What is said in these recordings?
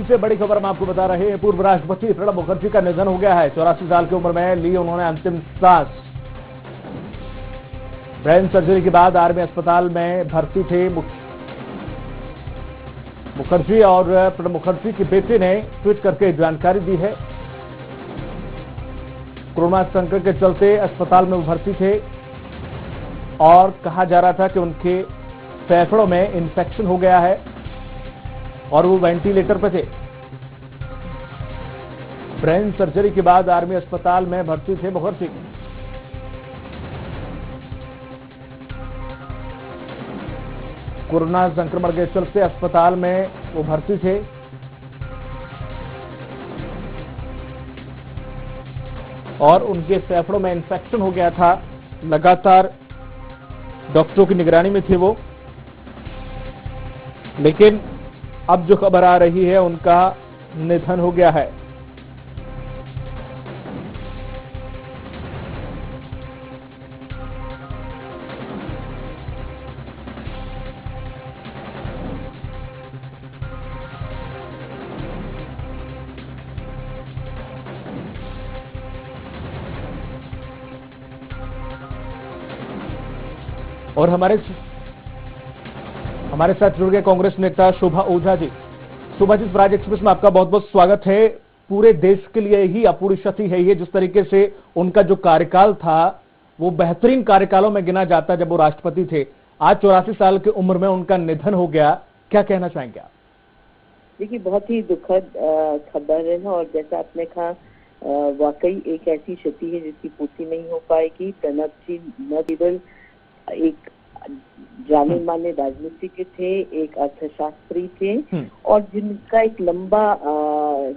से बड़ी खबर हम आपको बता रहे हैं। पूर्व राष्ट्रपति प्रणब मुखर्जी का निधन हो गया है। 84 साल की उम्र में ली उन्होंने अंतिम सांस। ब्रेन सर्जरी के बाद आर्मी अस्पताल में भर्ती थे मुखर्जी और प्रणब मुखर्जी के बेटे ने ट्वीट करके जानकारी दी है। कोरोना संकट के चलते अस्पताल में वो भर्ती थे और कहा जा रहा था कि उनके फेफड़ों में इंफेक्शन हो गया है और वो वेंटिलेटर पर थे। ब्रेन सर्जरी के बाद आर्मी अस्पताल में भर्ती थे मुखर्जी। कोरोना संक्रमण के चलते अस्पताल में वो भर्ती थे और उनके फेफड़ों में इंफेक्शन हो गया था। लगातार डॉक्टरों की निगरानी में थे वो, लेकिन अब जो खबर आ रही है उनका निधन हो गया है। और हमारे साथ जुड़ गए कांग्रेस नेता शोभा ओझा जी। शोभा जी, स्वराज एक्सप्रेस में आपका बहुत बहुत स्वागत है। पूरे देश के लिए ही अपूर्व क्षति है ये, जिस तरीके से उनका जो कार्यकाल था वो बेहतरीन कार्यकालों में गिना जाता जब वो राष्ट्रपति थे। आज 84 साल की उम्र में उनका निधन हो गया, क्या कहना चाहेंगे आप? देखिए, बहुत ही दुखद खबर है और जैसा आपने कहा वाकई एक ऐसी क्षति है जिसकी पूर्ति नहीं हो पाएगी। प्रणब जी न केवल एक जाने माने राजनीतिज्ञ थे, एक अर्थशास्त्री थे और जिनका एक लंबा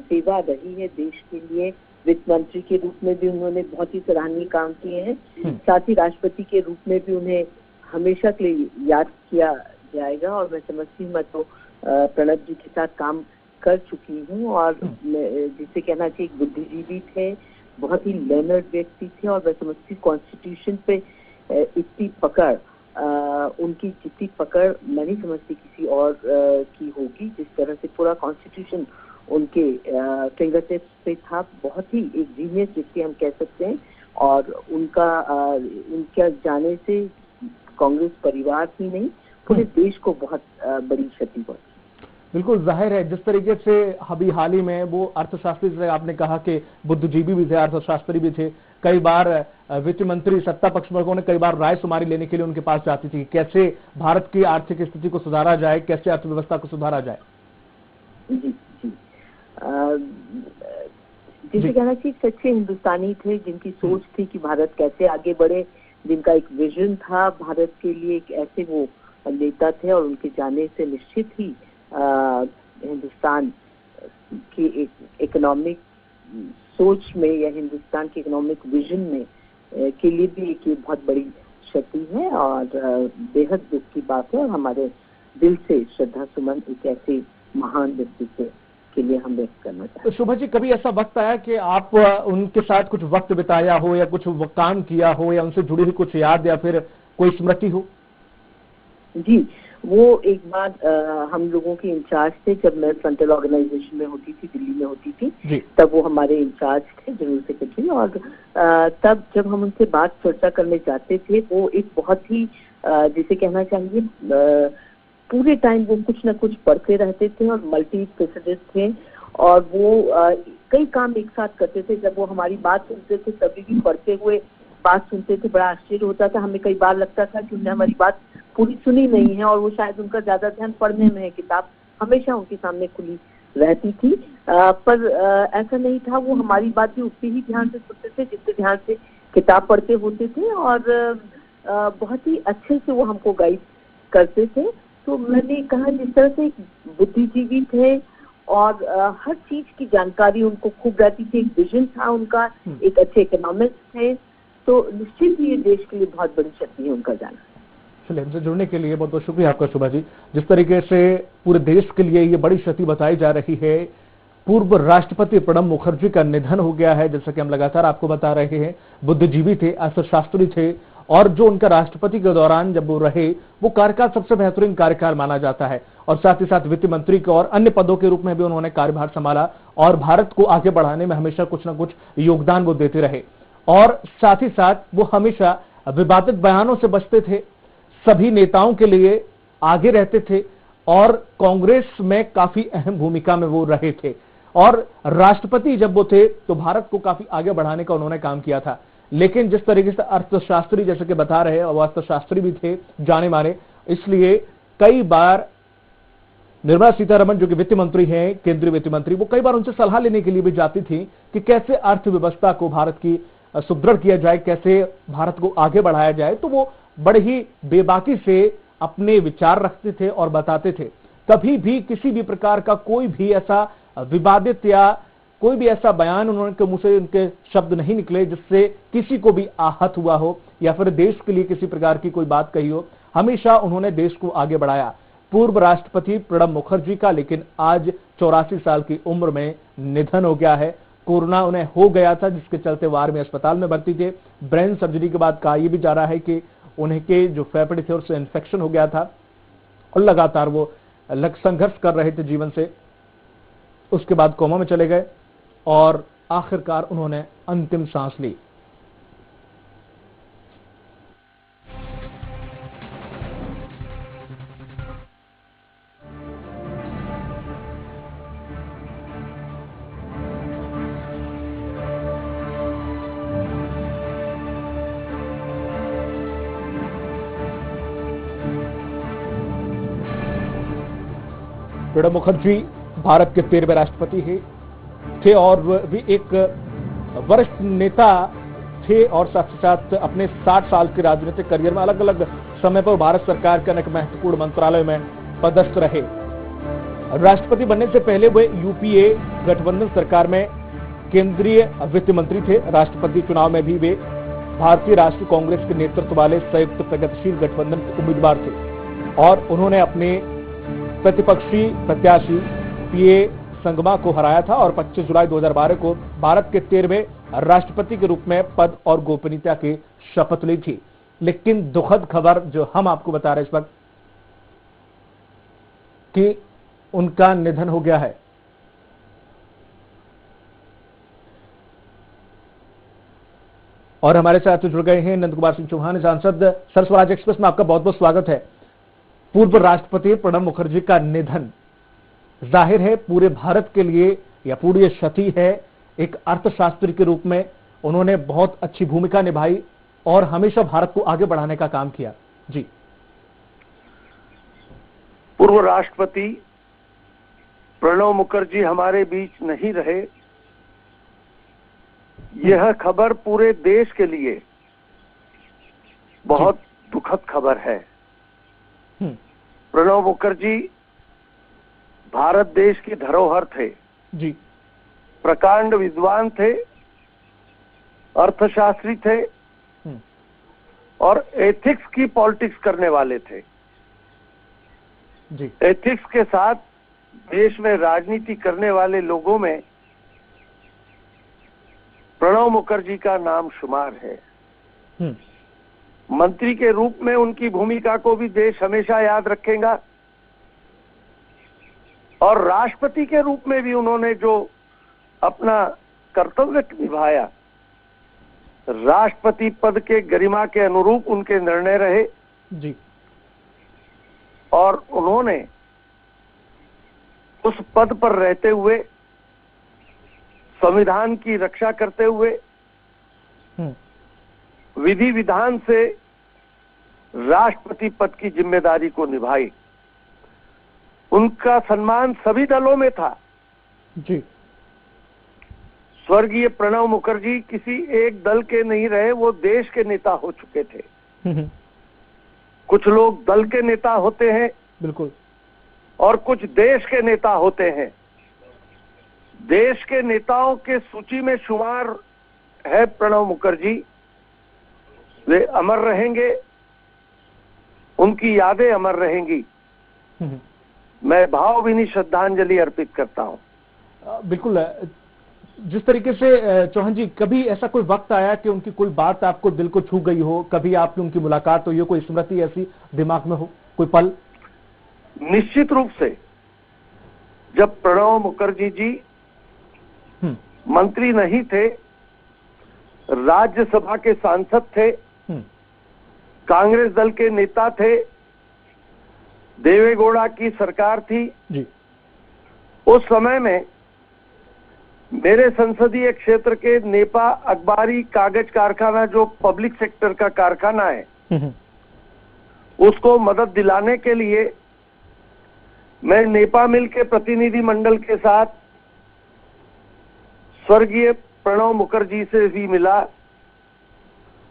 सेवा रही है देश के लिए। वित्त मंत्री के रूप में भी उन्होंने बहुत ही सराहनीय काम किए हैं। साथ ही राष्ट्रपति के रूप में भी उन्हें हमेशा के लिए याद किया जाएगा और मैं समझती हूँ, मैं तो प्रणब जी के साथ काम कर चुकी हूँ और जिसे कहना चाहिए बुद्धिजीवी थे, बहुत ही लर्नर्ड व्यक्ति थे और मैं समझती कॉन्स्टिट्यूशन पे इतनी पकड़, उनकी जितनी पकड़ मैं नहीं समझती किसी और की होगी। जिस तरह से पूरा कॉन्स्टिट्यूशन उनके फिंगर टिप्स पे था, बहुत ही एक जीनियस जिसके हम कह सकते हैं। और उनका जाने से कांग्रेस परिवार ही नहीं पूरे देश को बहुत बड़ी क्षति पहुंची। बिल्कुल जाहिर है, जिस तरीके से अभी हाल ही में वो अर्थशास्त्री से आपने कहा कि बुद्धिजीवी भी थे, अर्थशास्त्री भी थे। कई बार वित्त मंत्री सत्ता पक्ष वर्गों ने कई बार राय शुमारी लेने के लिए उनके पास जाती थी, कैसे भारत की आर्थिक स्थिति को सुधारा जाए, कैसे अर्थव्यवस्था को सुधारा जाए। जी जिसे कहना चाहिए सच्चे हिंदुस्तानी थे, जिनकी सोच थी कि भारत कैसे आगे बढ़े, जिनका एक विजन था भारत के लिए। एक ऐसे वो नेता थे और उनके जाने से निश्चित ही हिंदुस्तान की एक इकोनॉमिक सोच में या हिंदुस्तान के इकोनॉमिक विजन में के लिए भी एक ये बहुत बड़ी क्षति है और बेहद दुख की बात है। और हमारे दिल से श्रद्धा सुमन एक ऐसे महान व्यक्ति के लिए हम व्यक्त करना चाहते हैं। तो शोभा जी, कभी ऐसा वक्त आया कि आप उनके साथ कुछ वक्त बिताया हो या कुछ काम किया हो या उनसे जुड़ी हुई कुछ याद या फिर कोई स्मृति हो? जी, वो एक बार हम लोगों के इंचार्ज थे जब मैं फ्रंटल ऑर्गेनाइजेशन में होती थी, दिल्ली में होती थी, तब वो हमारे इंचार्ज थे, जनरल सेक्रेटरी। और तब जब हम उनसे बात चर्चा करने जाते थे, वो एक बहुत ही जिसे कहना चाहिए पूरे टाइम वो कुछ ना कुछ पढ़ते रहते थे और मल्टी स्पेशलिस्ट थे और वो कई काम एक साथ करते थे। जब वो हमारी बात सुनते थे तभी भी पढ़ते हुए बात सुनते थे, बड़ा आश्चर्य होता था। हमें कई बार लगता था कि उन्होंने हमारी बात पूरी सुनी नहीं है और वो शायद उनका ज्यादा ध्यान पढ़ने में है। किताब हमेशा उनके सामने खुली रहती थी, पर ऐसा नहीं था। वो हमारी बात भी उतनी ही ध्यान से सुनते थे जितने ध्यान से किताब पढ़ते होते थे और बहुत ही अच्छे से वो हमको गाइड करते थे। तो मैंने कहा, जिस तरह से बुद्धिजीवी थे और हर चीज की जानकारी उनको खूब रहती थी, एक विजन था उनका, एक अच्छे इकोनॉमिस्ट थे, तो निश्चित ही ये देश के लिए बहुत बड़ी क्षति है उनका जाना। चलिए, हमसे जुड़ने के लिए बहुत बहुत शुक्रिया आपका शोभा जी। जिस तरीके से पूरे देश के लिए ये बड़ी क्षति बताई जा रही है, पूर्व राष्ट्रपति प्रणब मुखर्जी का निधन हो गया है। जैसा कि हम लगातार आपको बता रहे हैं, बुद्धिजीवी थे, अर्थशास्त्री थे और जो उनका राष्ट्रपति के दौरान जब वो रहे, वो कार्यकाल सबसे बेहतरीन कार्यकाल माना जाता है। और साथ ही साथ वित्त मंत्री के और अन्य पदों के रूप में भी उन्होंने कार्यभार संभाला और भारत को आगे बढ़ाने में हमेशा कुछ ना कुछ योगदान वो देते रहे। और साथ ही साथ वो हमेशा विवादित बयानों से बचते थे, सभी नेताओं के लिए आगे रहते थे और कांग्रेस में काफी अहम भूमिका में वो रहे थे। और राष्ट्रपति जब वो थे तो भारत को काफी आगे बढ़ाने का उन्होंने काम किया था। लेकिन जिस तरीके से अर्थशास्त्री जैसे कि बता रहे हैं, वो अर्थशास्त्री भी थे जाने माने, इसलिए कई बार निर्मला सीतारमण जो कि वित्त मंत्री हैं, केंद्रीय वित्त मंत्री, वो कई बार उनसे सलाह लेने के लिए भी जाती थी कि कैसे अर्थव्यवस्था को भारत की सुदृढ़ किया जाए, कैसे भारत को आगे बढ़ाया जाए। तो वो बड़े ही बेबाकी से अपने विचार रखते थे और बताते थे। कभी भी किसी भी प्रकार का कोई भी ऐसा विवादित या कोई भी ऐसा बयान उन्होंने मुंह से उनके शब्द नहीं निकले जिससे किसी को भी आहत हुआ हो या फिर देश के लिए किसी प्रकार की कोई बात कही हो। हमेशा उन्होंने देश को आगे बढ़ाया। पूर्व राष्ट्रपति प्रणब मुखर्जी का लेकिन आज 84 साल की उम्र में निधन हो गया है। कोरोना उन्हें हो गया था, जिसके चलते वार में अस्पताल में भर्ती थे। ब्रेन सर्जरी के बाद कहा यह भी जा रहा है कि उन्हें के जो फेफड़े थे उससे इन्फेक्शन हो गया था और लगातार वो संघर्ष कर रहे थे जीवन से। उसके बाद कोमा में चले गए और आखिरकार उन्होंने अंतिम सांस ली। प्रणब मुखर्जी भारत के 13वें राष्ट्रपति थे और वे एक वरिष्ठ नेता थे और साथ ही साथ अपने 60 साल के राजनीतिक करियर में अलग अलग समय पर भारत सरकार के अनेक महत्वपूर्ण मंत्रालयों में पदस्थ रहे। राष्ट्रपति बनने से पहले वे यूपीए गठबंधन सरकार में केंद्रीय वित्त मंत्री थे। राष्ट्रपति चुनाव में भी वे भारतीय राष्ट्रीय कांग्रेस के नेतृत्व वाले संयुक्त प्रगतिशील गठबंधन के उम्मीदवार थे और उन्होंने अपने प्रतिपक्षी प्रत्याशी पीए संगमा को हराया था और 25 जुलाई 2012 को भारत के 13वें राष्ट्रपति के रूप में पद और गोपनीयता की शपथ ली थी। लेकिन दुखद खबर जो हम आपको बता रहे हैं इस वक्त कि उनका निधन हो गया है। और हमारे साथ जुड़ गए हैं नंद कुमार सिंह चौहान, सांसद। सर, स्वराज एक्सप्रेस में आपका बहुत बहुत स्वागत है। पूर्व राष्ट्रपति प्रणब मुखर्जी का निधन जाहिर है पूरे भारत के लिए या पूरी क्षति है। एक अर्थशास्त्री के रूप में उन्होंने बहुत अच्छी भूमिका निभाई और हमेशा भारत को आगे बढ़ाने का काम किया। जी, पूर्व राष्ट्रपति प्रणब मुखर्जी हमारे बीच नहीं रहे, यह खबर पूरे देश के लिए बहुत दुखद खबर है। प्रणब मुखर्जी भारत देश की धरोहर थे जी, प्रकांड विद्वान थे, अर्थशास्त्री थे और एथिक्स की पॉलिटिक्स करने वाले थे जी। एथिक्स के साथ देश में राजनीति करने वाले लोगों में प्रणब मुखर्जी का नाम शुमार है। मंत्री के रूप में उनकी भूमिका को भी देश हमेशा याद रखेगा और राष्ट्रपति के रूप में भी उन्होंने जो अपना कर्तव्य निभाया, राष्ट्रपति पद के गरिमा के अनुरूप उनके निर्णय रहे जी। और उन्होंने उस पद पर रहते हुए संविधान की रक्षा करते हुए विधि विधान से राष्ट्रपति पद की जिम्मेदारी को निभाई। उनका सम्मान सभी दलों में था जी। स्वर्गीय प्रणब मुखर्जी किसी एक दल के नहीं रहे, वो देश के नेता हो चुके थे। कुछ लोग दल के नेता होते हैं बिल्कुल, और कुछ देश के नेता होते हैं। देश के नेताओं के सूची में शुमार है प्रणब मुखर्जी। वे अमर रहेंगे, उनकी यादें अमर रहेंगी। मैं भावभीनी श्रद्धांजलि अर्पित करता हूं। बिल्कुल, जिस तरीके से चौहान जी, कभी ऐसा कोई वक्त आया कि उनकी कोई बात आपको दिल को छू गई हो, कभी आपकी उनकी मुलाकात हुई हो, कोई स्मृति ऐसी दिमाग में हो, कोई पल? निश्चित रूप से जब प्रणब मुखर्जी जी मंत्री नहीं थे, राज्यसभा के सांसद थे, कांग्रेस दल के नेता थे, देवेगौड़ा की सरकार थी जी। उस समय में मेरे संसदीय क्षेत्र के नेपा अखबारी कागज कारखाना, जो पब्लिक सेक्टर का कारखाना है, उसको मदद दिलाने के लिए मैं नेपा मिल के प्रतिनिधि मंडल के साथ स्वर्गीय प्रणब मुखर्जी से भी मिला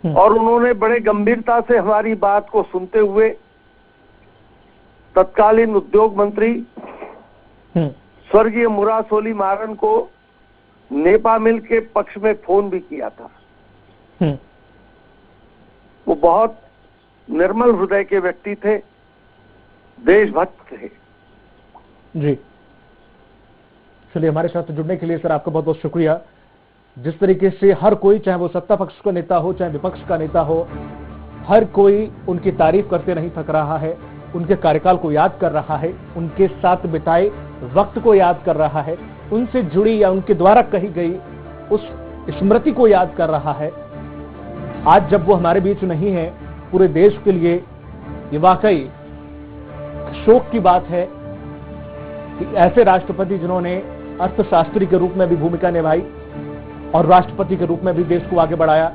और उन्होंने बड़े गंभीरता से हमारी बात को सुनते हुए तत्कालीन उद्योग मंत्री स्वर्गीय मुरासोली मारन को नेपा मिल के पक्ष में फोन भी किया था। वो बहुत निर्मल हृदय के व्यक्ति थे, देशभक्त थे। जी, चलिए, हमारे साथ जुड़ने के लिए सर आपका बहुत बहुत शुक्रिया। जिस तरीके से हर कोई, चाहे वो सत्ता पक्ष का नेता हो चाहे विपक्ष का नेता हो, हर कोई उनकी तारीफ करते नहीं थक रहा है, उनके कार्यकाल को याद कर रहा है, उनके साथ बिताए वक्त को याद कर रहा है, उनसे जुड़ी या उनके द्वारा कही गई उस स्मृति को याद कर रहा है। आज जब वो हमारे बीच नहीं है, पूरे देश के लिए ये वाकई शोक की बात है कि ऐसे राष्ट्रपति जिन्होंने अर्थशास्त्री के रूप में भी भूमिका निभाई और राष्ट्रपति के रूप में भी देश को आगे बढ़ाया,